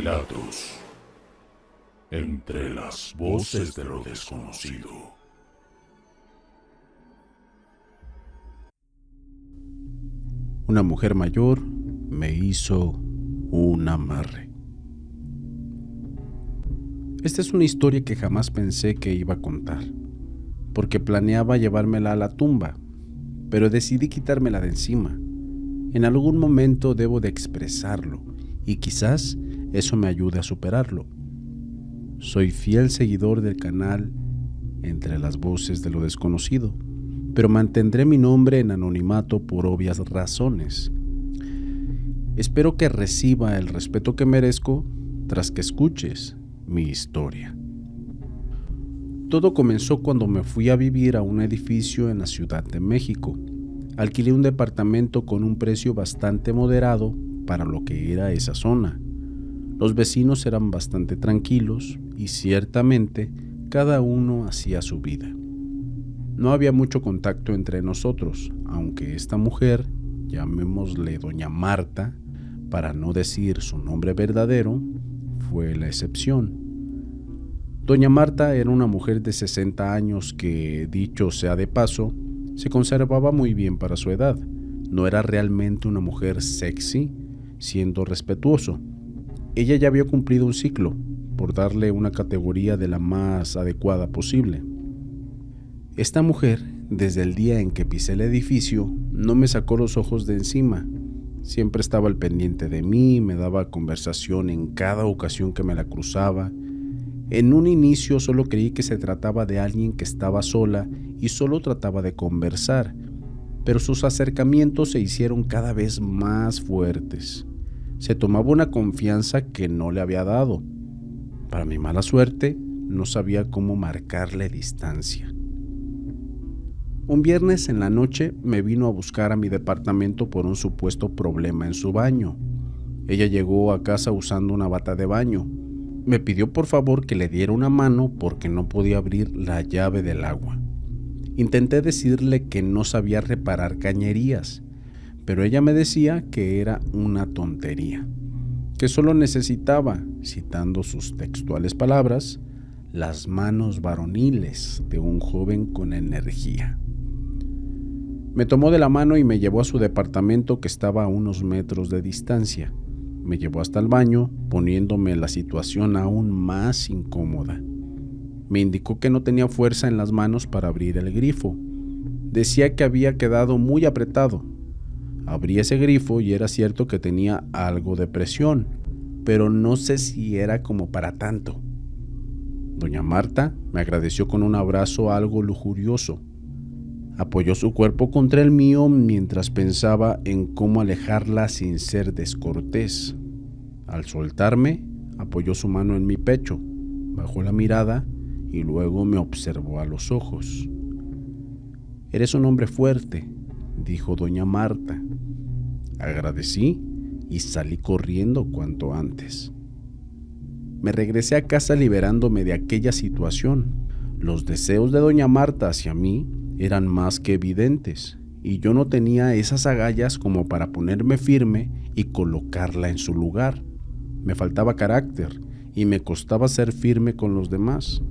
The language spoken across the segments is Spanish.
Relatos entre las voces de lo desconocido. Una mujer mayor me hizo un amarre. Esta es una historia que jamás pensé que iba a contar, porque planeaba llevármela a la tumba, pero decidí quitármela de encima. En algún momento debo de expresarlo, y quizás eso me ayude a superarlo. Soy fiel seguidor del canal Entre las Voces de lo Desconocido, pero mantendré mi nombre en anonimato por obvias razones. Espero que reciba el respeto que merezco tras que escuches mi historia. Todo comenzó cuando me fui a vivir a un edificio en la Ciudad de México. Alquilé un departamento con un precio bastante moderado para lo que era esa zona. Los vecinos eran bastante tranquilos y ciertamente cada uno hacía su vida. No había mucho contacto entre nosotros, aunque esta mujer, llamémosle doña Marta, para no decir su nombre verdadero, fue la excepción. Doña Marta era una mujer de 60 años que, dicho sea de paso, se conservaba muy bien para su edad. No era realmente una mujer sexy, siendo respetuoso. Ella ya había cumplido un ciclo, por darle una categoría de la más adecuada posible. Esta mujer, desde el día en que pisé el edificio, no me sacó los ojos de encima. Siempre estaba al pendiente de mí, me daba conversación en cada ocasión que me la cruzaba. En un inicio solo creí que se trataba de alguien que estaba sola y solo trataba de conversar, pero sus acercamientos se hicieron cada vez más fuertes. Se tomaba una confianza que no le había dado. Para mi mala suerte, no sabía cómo marcarle distancia. Un viernes en la noche me vino a buscar a mi departamento por un supuesto problema en su baño. Ella llegó a casa usando una bata de baño. Me pidió por favor que le diera una mano porque no podía abrir la llave del agua. Intenté decirle que no sabía reparar cañerías, pero ella me decía que era una tontería, que solo necesitaba, citando sus textuales palabras, las manos varoniles de un joven con energía. Me tomó de la mano y me llevó a su departamento que estaba a unos metros de distancia. Me llevó hasta el baño, poniéndome la situación aún más incómoda. Me indicó que no tenía fuerza en las manos para abrir el grifo. Decía que había quedado muy apretado. Abrí ese grifo y era cierto que tenía algo de presión, pero no sé si era como para tanto. Doña Marta me agradeció con un abrazo algo lujurioso. Apoyó su cuerpo contra el mío mientras pensaba en cómo alejarla sin ser descortés. Al soltarme, apoyó su mano en mi pecho, bajó la mirada y luego me observó a los ojos. «Eres un hombre fuerte», dijo doña Marta. Agradecí y salí corriendo cuanto antes. Me regresé a casa liberándome de aquella situación. Los deseos de doña Marta hacia mí eran más que evidentes, y yo no tenía esas agallas como para ponerme firme y colocarla en su lugar. Me faltaba carácter y me costaba ser firme con los demás.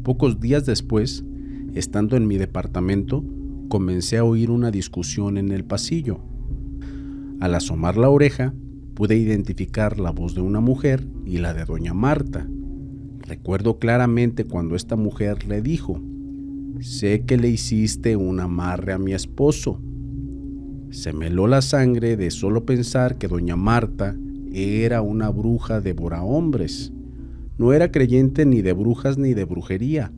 Pocos días después, estando en mi departamento, comencé a oír una discusión en el pasillo. Al asomar la oreja, pude identificar la voz de una mujer y la de doña Marta. Recuerdo claramente cuando esta mujer le dijo: «Sé que le hiciste un amarre a mi esposo». Se me heló la sangre de solo pensar que doña Marta era una bruja devorahombres. No era creyente ni de brujas ni de brujería.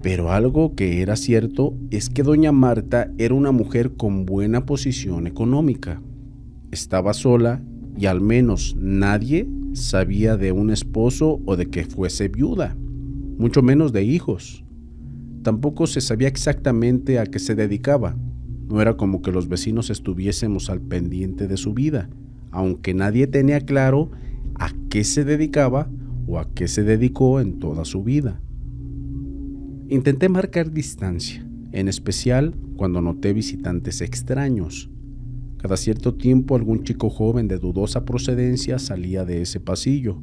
Pero algo que era cierto es que doña Marta era una mujer con buena posición económica. Estaba sola y al menos nadie sabía de un esposo o de que fuese viuda, mucho menos de hijos. Tampoco se sabía exactamente a qué se dedicaba. No era como que los vecinos estuviésemos al pendiente de su vida, aunque nadie tenía claro a qué se dedicaba o a qué se dedicó en toda su vida. Intenté marcar distancia, en especial cuando noté visitantes extraños. Cada cierto tiempo algún chico joven de dudosa procedencia salía de ese pasillo,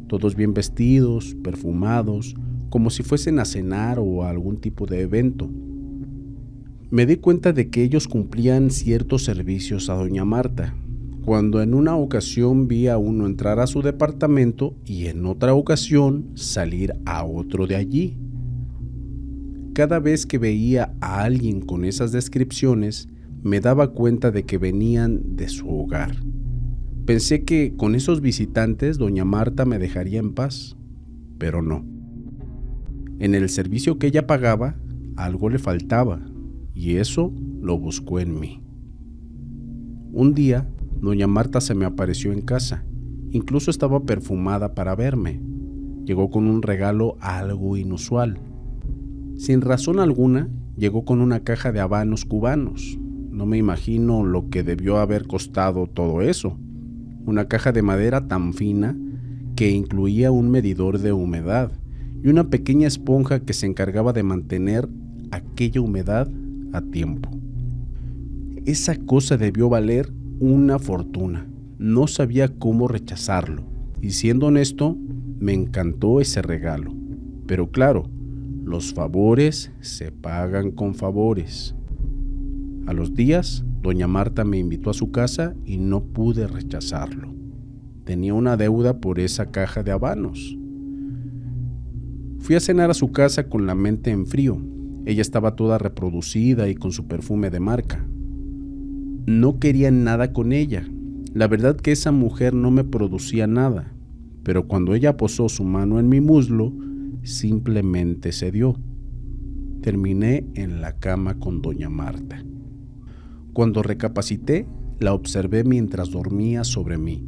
todos bien vestidos, perfumados, como si fuesen a cenar o a algún tipo de evento. Me di cuenta de que ellos cumplían ciertos servicios a doña Marta, cuando en una ocasión vi a uno entrar a su departamento y en otra ocasión salir a otro de allí. Cada vez que veía a alguien con esas descripciones, me daba cuenta de que venían de su hogar. Pensé que con esos visitantes doña Marta me dejaría en paz, pero no. En el servicio que ella pagaba, algo le faltaba, y eso lo buscó en mí. Un día, doña Marta se me apareció en casa, incluso estaba perfumada para verme. Llegó con un regalo algo inusual. Sin razón alguna, llegó con una caja de habanos cubanos. No me imagino lo que debió haber costado todo eso. Una caja de madera tan fina que incluía un medidor de humedad y una pequeña esponja que se encargaba de mantener aquella humedad a tiempo. Esa cosa debió valer una fortuna. No sabía cómo rechazarlo, y siendo honesto, me encantó ese regalo. Pero claro, los favores se pagan con favores. A los días, doña Marta me invitó a su casa y no pude rechazarlo. Tenía una deuda por esa caja de habanos. Fui a cenar a su casa con la mente en frío. Ella estaba toda reproducida y con su perfume de marca. No quería nada con ella. La verdad que esa mujer no me producía nada, pero cuando ella posó su mano en mi muslo, simplemente cedió. Terminé en la cama con doña Marta. Cuando recapacité, la observé mientras dormía sobre mí.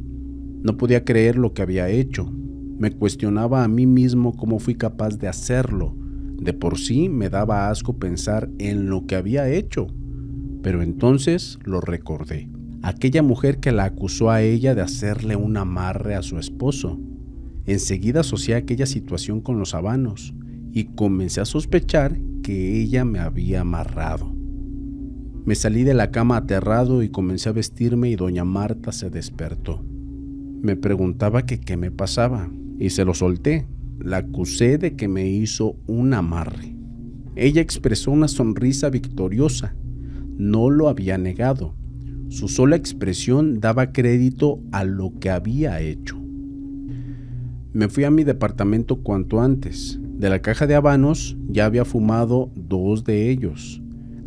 No podía creer lo que había hecho. Me cuestionaba a mí mismo cómo fui capaz de hacerlo. De por sí me daba asco pensar en lo que había hecho. Pero entonces lo recordé. Aquella mujer que la acusó a ella de hacerle un amarre a su esposo. Enseguida asocié aquella situación con los habanos y comencé a sospechar que ella me había amarrado. Me salí de la cama aterrado y comencé a vestirme y doña Marta se despertó. Me preguntaba que qué me pasaba y se lo solté. La acusé de que me hizo un amarre. Ella expresó una sonrisa victoriosa. No lo había negado. Su sola expresión daba crédito a lo que había hecho. Me fui a mi departamento cuanto antes. De la caja de habanos ya había fumado 2 de ellos.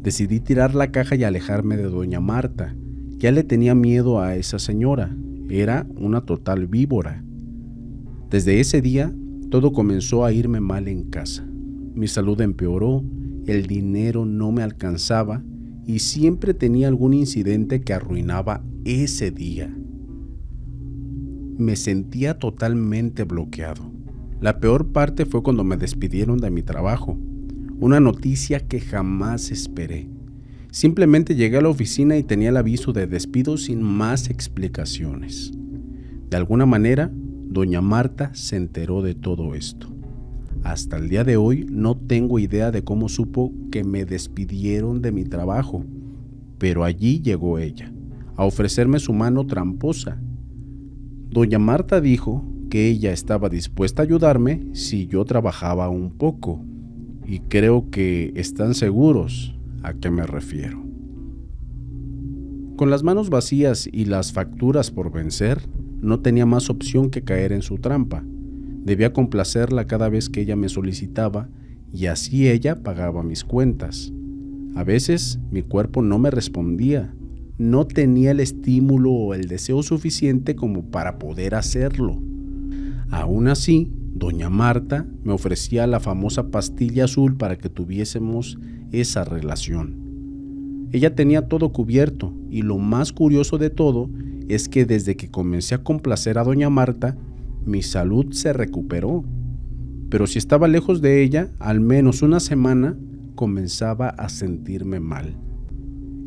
Decidí tirar la caja y alejarme de doña Marta. Ya le tenía miedo a esa señora. Era una total víbora. Desde ese día, todo comenzó a irme mal en casa. Mi salud empeoró, el dinero no me alcanzaba y siempre tenía algún incidente que arruinaba ese día. Me sentía totalmente bloqueado. La peor parte fue cuando me despidieron de mi trabajo. Una noticia que jamás esperé. Simplemente llegué a la oficina y tenía el aviso de despido sin más explicaciones. De alguna manera, doña Marta se enteró de todo esto. Hasta el día de hoy no tengo idea de cómo supo que me despidieron de mi trabajo, pero allí llegó ella, a ofrecerme su mano tramposa. Doña Marta dijo que ella estaba dispuesta a ayudarme si yo trabajaba un poco. Y creo que están seguros a qué me refiero. Con las manos vacías y las facturas por vencer, no tenía más opción que caer en su trampa. Debía complacerla cada vez que ella me solicitaba y así ella pagaba mis cuentas. A veces mi cuerpo no me respondía. No tenía el estímulo o el deseo suficiente como para poder hacerlo. Aún así, doña Marta me ofrecía la famosa pastilla azul para que tuviésemos esa relación. Ella tenía todo cubierto y lo más curioso de todo es que desde que comencé a complacer a doña Marta, mi salud se recuperó. Pero si estaba lejos de ella, al menos una semana, comenzaba a sentirme mal.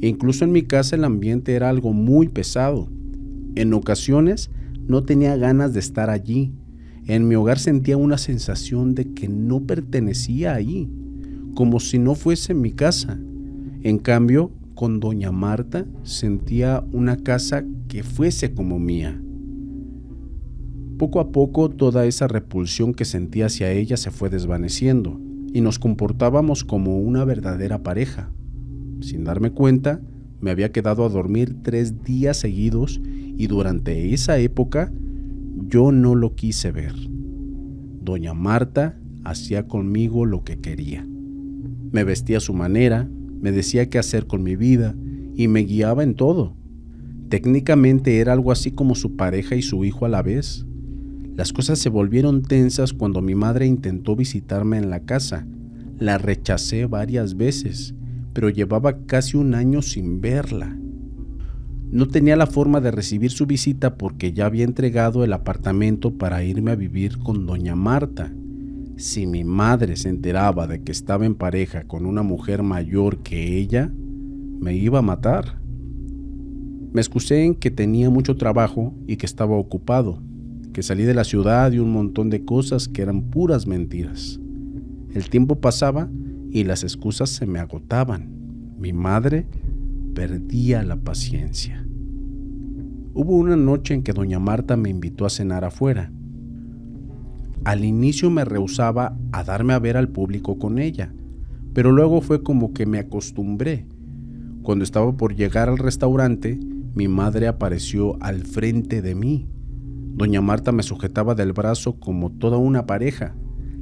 Incluso en mi casa el ambiente era algo muy pesado. En ocasiones no tenía ganas de estar allí. En mi hogar sentía una sensación de que no pertenecía ahí, como si no fuese mi casa. En cambio, con doña Marta sentía una casa que fuese como mía. Poco a poco toda esa repulsión que sentía hacia ella se fue desvaneciendo y nos comportábamos como una verdadera pareja. Sin darme cuenta, me había quedado a dormir 3 días seguidos y durante esa época yo no lo quise ver. Doña Marta hacía conmigo lo que quería. Me vestía a su manera, me decía qué hacer con mi vida y me guiaba en todo. Técnicamente era algo así como su pareja y su hijo a la vez. Las cosas se volvieron tensas cuando mi madre intentó visitarme en la casa. La rechacé varias veces, pero llevaba casi 1 año sin verla. No tenía la forma de recibir su visita porque ya había entregado el apartamento para irme a vivir con doña Marta. Si mi madre se enteraba de que estaba en pareja con una mujer mayor que ella, me iba a matar. Me excusé en que tenía mucho trabajo y que estaba ocupado, que salí de la ciudad y un montón de cosas que eran puras mentiras. El tiempo pasaba y las excusas se me agotaban. Mi madre perdía la paciencia. Hubo una noche en que doña Marta me invitó a cenar afuera. Al inicio me rehusaba a darme a ver al público con ella, pero luego fue como que me acostumbré. Cuando estaba por llegar al restaurante, mi madre apareció al frente de mí. Doña Marta me sujetaba del brazo como toda una pareja.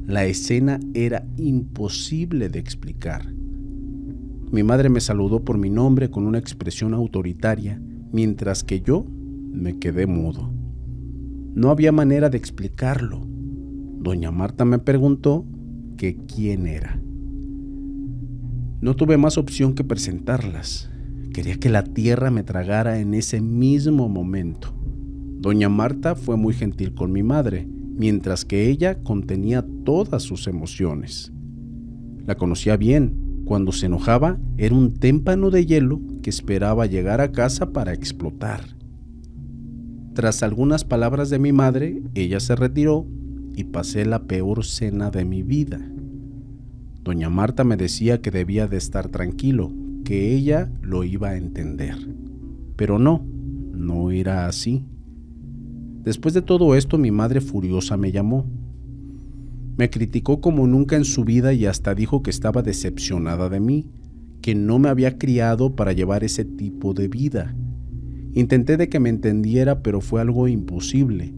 La escena era imposible de explicar. Mi madre me saludó por mi nombre con una expresión autoritaria, mientras que yo me quedé mudo. No había manera de explicarlo. Doña Marta me preguntó que quién era. No tuve más opción que presentarlas. Quería que la tierra me tragara en ese mismo momento. Doña Marta fue muy gentil con mi madre, mientras que ella contenía todas sus emociones. La conocía bien. Cuando se enojaba, era un témpano de hielo que esperaba llegar a casa para explotar. Tras algunas palabras de mi madre, ella se retiró y pasé la peor cena de mi vida. Doña Marta me decía que debía de estar tranquilo, que ella lo iba a entender. Pero no era así. Después de todo esto, mi madre furiosa me llamó. Me criticó como nunca en su vida y hasta dijo que estaba decepcionada de mí, que no me había criado para llevar ese tipo de vida. Intenté de que me entendiera, pero fue algo imposible.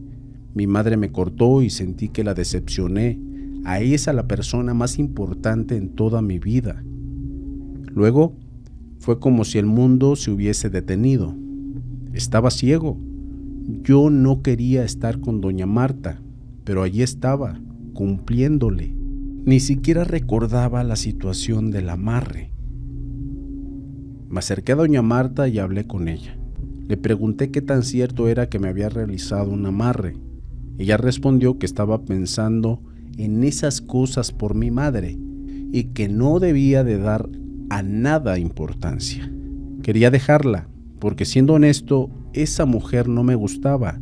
Mi madre me cortó y sentí que la decepcioné. A esa la persona más importante en toda mi vida. Luego fue como si el mundo se hubiese detenido. Estaba ciego. Yo no quería estar con doña Marta, pero allí estaba, cumpliéndole. Ni siquiera recordaba la situación del amarre. Me acerqué a doña Marta y hablé con ella. Le pregunté qué tan cierto era que me había realizado un amarre. Ella respondió que estaba pensando en esas cosas por mi madre y que no debía de dar a nada importancia. Quería dejarla, porque siendo honesto, esa mujer no me gustaba.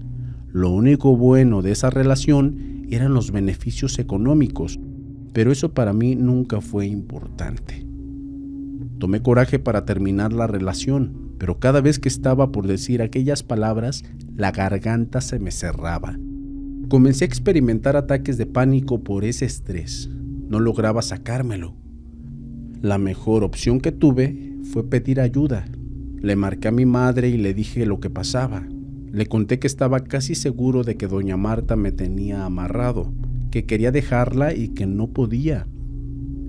Lo único bueno de esa relación eran los beneficios económicos, pero eso para mí nunca fue importante. Tomé coraje para terminar la relación, pero cada vez que estaba por decir aquellas palabras, la garganta se me cerraba. Comencé a experimentar ataques de pánico por ese estrés. No lograba sacármelo. La mejor opción que tuve fue pedir ayuda. Le marqué a mi madre y le dije lo que pasaba. Le conté que estaba casi seguro de que doña Marta me tenía amarrado, que quería dejarla y que no podía.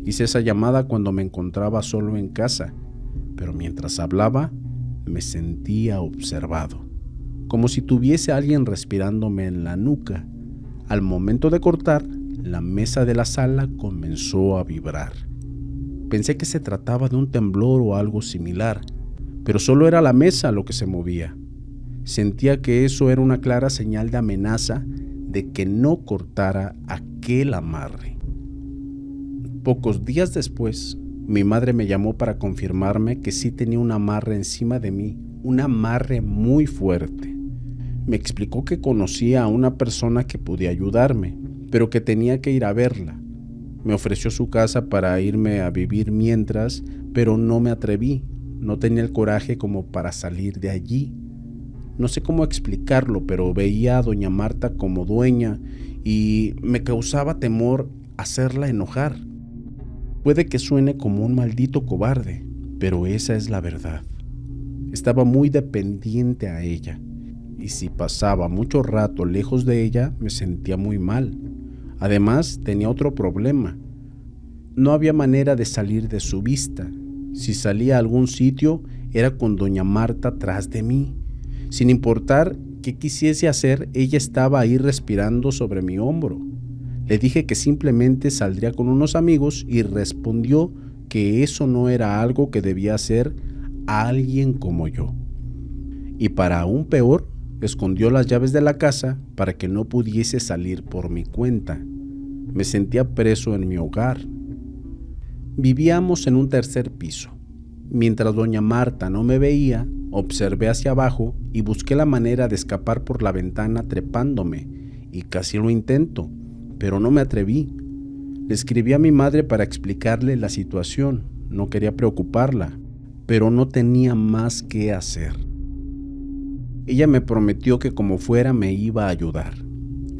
Hice esa llamada cuando me encontraba solo en casa, pero mientras hablaba me sentía observado, como si tuviese a alguien respirándome en la nuca. Al momento de cortar, la mesa de la sala comenzó a vibrar. Pensé que se trataba de un temblor o algo similar, pero solo era la mesa lo que se movía. Sentía que eso era una clara señal de amenaza de que no cortara aquel amarre. Pocos días después, mi madre me llamó para confirmarme que sí tenía un amarre encima de mí, un amarre muy fuerte. Me explicó que conocía a una persona que podía ayudarme, pero que tenía que ir a verla. Me ofreció su casa para irme a vivir mientras, pero no me atreví. no tenía el coraje como para salir de allí. No sé cómo explicarlo, pero veía a doña Marta como dueña y me causaba temor hacerla enojar. Puede que suene como un maldito cobarde, pero esa es la verdad. Estaba muy dependiente a ella, y si pasaba mucho rato lejos de ella, me sentía muy mal. Además, tenía otro problema. No había manera de salir de su vista. Si salía a algún sitio, era con doña Marta tras de mí. Sin importar qué quisiese hacer, ella estaba ahí respirando sobre mi hombro. Le dije que simplemente saldría con unos amigos y respondió que eso no era algo que debía hacer alguien como yo. Y para aún peor, escondió las llaves de la casa para que no pudiese salir por mi cuenta. Me sentía preso en mi hogar. Vivíamos en un tercer piso. Mientras doña Marta no me veía, observé hacia abajo y busqué la manera de escapar por la ventana trepándome, y casi lo intento, pero no me atreví. Le escribí a mi madre para explicarle la situación. No quería preocuparla, pero no tenía más que hacer. Ella me prometió que como fuera me iba a ayudar.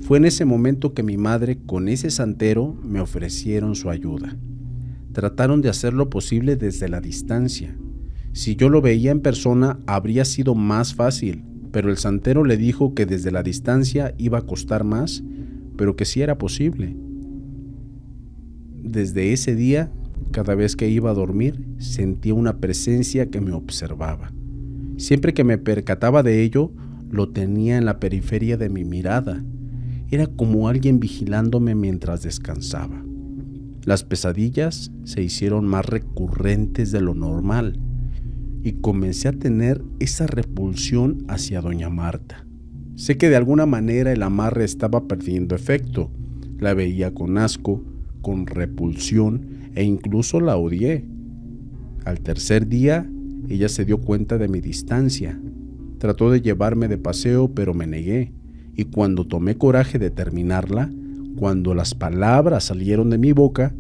Fue en ese momento que mi madre con ese santero me ofrecieron su ayuda. Trataron de hacer lo posible desde la distancia. Si yo lo veía en persona habría sido más fácil, pero el santero le dijo que desde la distancia iba a costar más, pero que sí era posible. Desde ese día, cada vez que iba a dormir, sentía una presencia que me observaba. Siempre que me percataba de ello, lo tenía en la periferia de mi mirada. Era como alguien vigilándome mientras descansaba. Las pesadillas se hicieron más recurrentes de lo normal y comencé a tener esa repulsión hacia doña Marta. Sé que de alguna manera el amarre estaba perdiendo efecto. La veía con asco, con repulsión e incluso la odié. Al tercer día, ella se dio cuenta de mi distancia. Trató de llevarme de paseo, pero me negué. Y cuando tomé coraje de terminarla, cuando las palabras salieron de mi boca,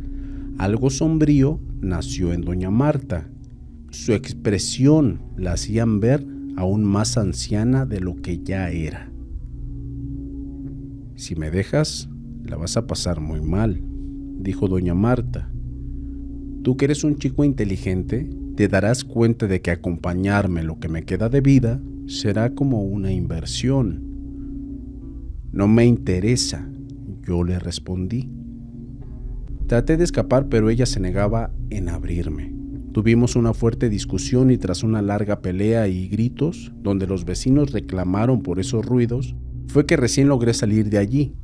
algo sombrío nació en doña Marta. Su expresión la hacían ver aún más anciana de lo que ya era. Si me dejas, la vas a pasar muy mal, dijo doña Marta. Tú que eres un chico inteligente, te darás cuenta de que acompañarme lo que me queda de vida será como una inversión. No me interesa, yo le respondí. Traté de escapar, pero ella se negaba en abrirme. Tuvimos una fuerte discusión y tras una larga pelea y gritos, donde los vecinos reclamaron por esos ruidos, fue que recién logré salir de allí.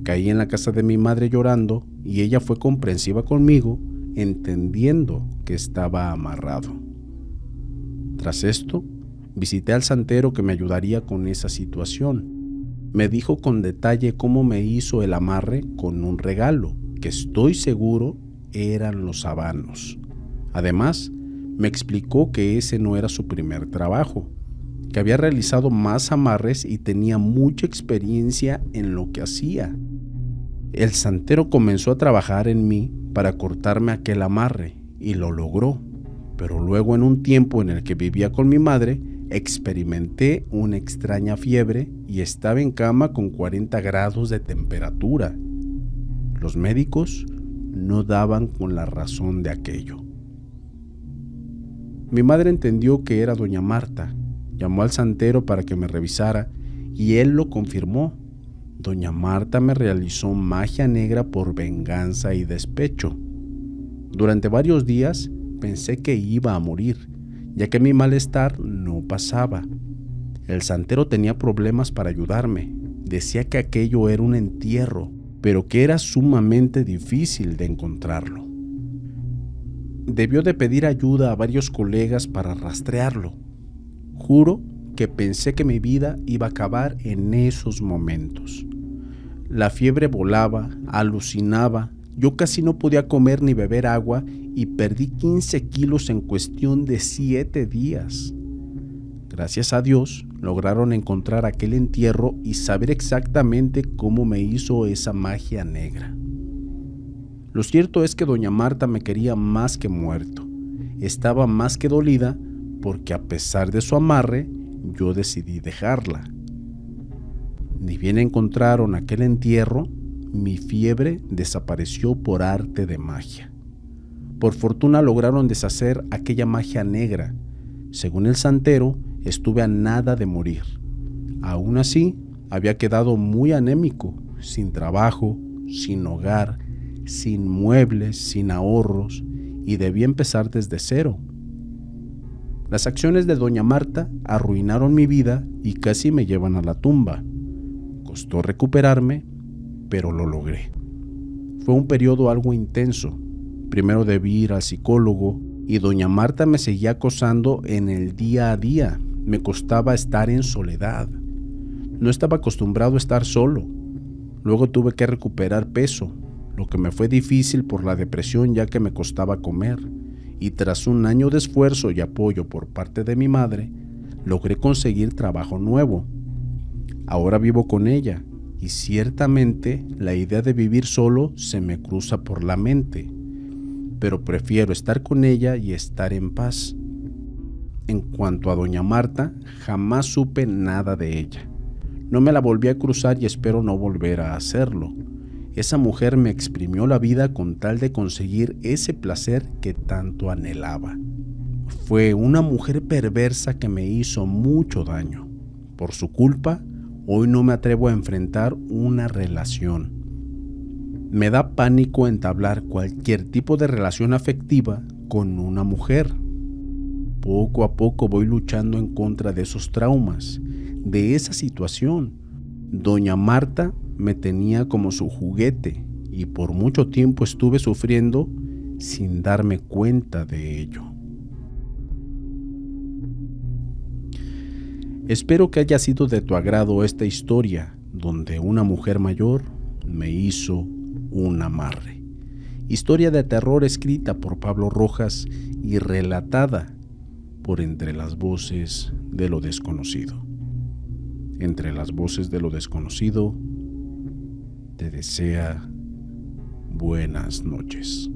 Caí en la casa de mi madre llorando y ella fue comprensiva conmigo, entendiendo que estaba amarrado. Tras esto, visité al santero que me ayudaría con esa situación. Me dijo con detalle cómo me hizo el amarre con un regalo, que estoy seguro eran los habanos. Además, me explicó que ese no era su primer trabajo, que había realizado más amarres y tenía mucha experiencia en lo que hacía. El santero comenzó a trabajar en mí para cortarme aquel amarre y lo logró, pero luego en un tiempo en el que vivía con mi madre, experimenté una extraña fiebre y estaba en cama con 40 grados de temperatura. Los médicos no daban con la razón de aquello. Mi madre entendió que era doña Marta, llamó al santero para que me revisara y él lo confirmó. Doña Marta me realizó magia negra por venganza y despecho. Durante varios días pensé que iba a morir, ya que mi malestar no pasaba. El santero tenía problemas para ayudarme. Decía que aquello era un entierro, pero que era sumamente difícil de encontrarlo. Debió de pedir ayuda a varios colegas para rastrearlo. Juro que pensé que mi vida iba a acabar en esos momentos. La fiebre volaba, alucinaba, yo casi no podía comer ni beber agua y perdí 15 kilos en cuestión de 7 días. Gracias a Dios, lograron encontrar aquel entierro y saber exactamente cómo me hizo esa magia negra. Lo cierto es que doña Marta me quería más que muerto. estaba más que dolida porque a pesar de su amarre, yo decidí dejarla. Ni bien encontraron aquel entierro, mi fiebre desapareció por arte de magia. Por fortuna lograron deshacer aquella magia negra. Según el santero, estuve a nada de morir. Aún así, había quedado muy anémico, sin trabajo, sin hogar, sin muebles, sin ahorros, y debía empezar desde cero. Las acciones de doña Marta arruinaron mi vida y casi me llevan a la tumba. Costó recuperarme, pero lo logré. Fue un periodo algo intenso. Primero debí ir al psicólogo y doña Marta me seguía acosando en el día a día. Me costaba estar en soledad. No estaba acostumbrado a estar solo. Luego tuve que recuperar peso, lo que me fue difícil por la depresión ya que me costaba comer. Y tras un año de esfuerzo y apoyo por parte de mi madre, logré conseguir trabajo nuevo. Ahora vivo con ella y ciertamente la idea de vivir solo se me cruza por la mente, pero prefiero estar con ella y estar en paz. En cuanto a doña Marta, jamás supe nada de ella. No me la volví a cruzar y espero no volver a hacerlo. Esa mujer me exprimió la vida con tal de conseguir ese placer que tanto anhelaba. Fue una mujer perversa que me hizo mucho daño. Por su culpa, hoy no me atrevo a enfrentar una relación. Me da pánico entablar cualquier tipo de relación afectiva con una mujer. Poco a poco voy luchando en contra de esos traumas, de esa situación. Doña Marta me tenía como su juguete y por mucho tiempo estuve sufriendo sin darme cuenta de ello. Espero que haya sido de tu agrado esta historia donde una mujer mayor me hizo un amarre. Historia de terror escrita por Pablo Rojas y relatada por Entre las Voces de lo Desconocido. Entre las Voces de lo Desconocido te desea buenas noches.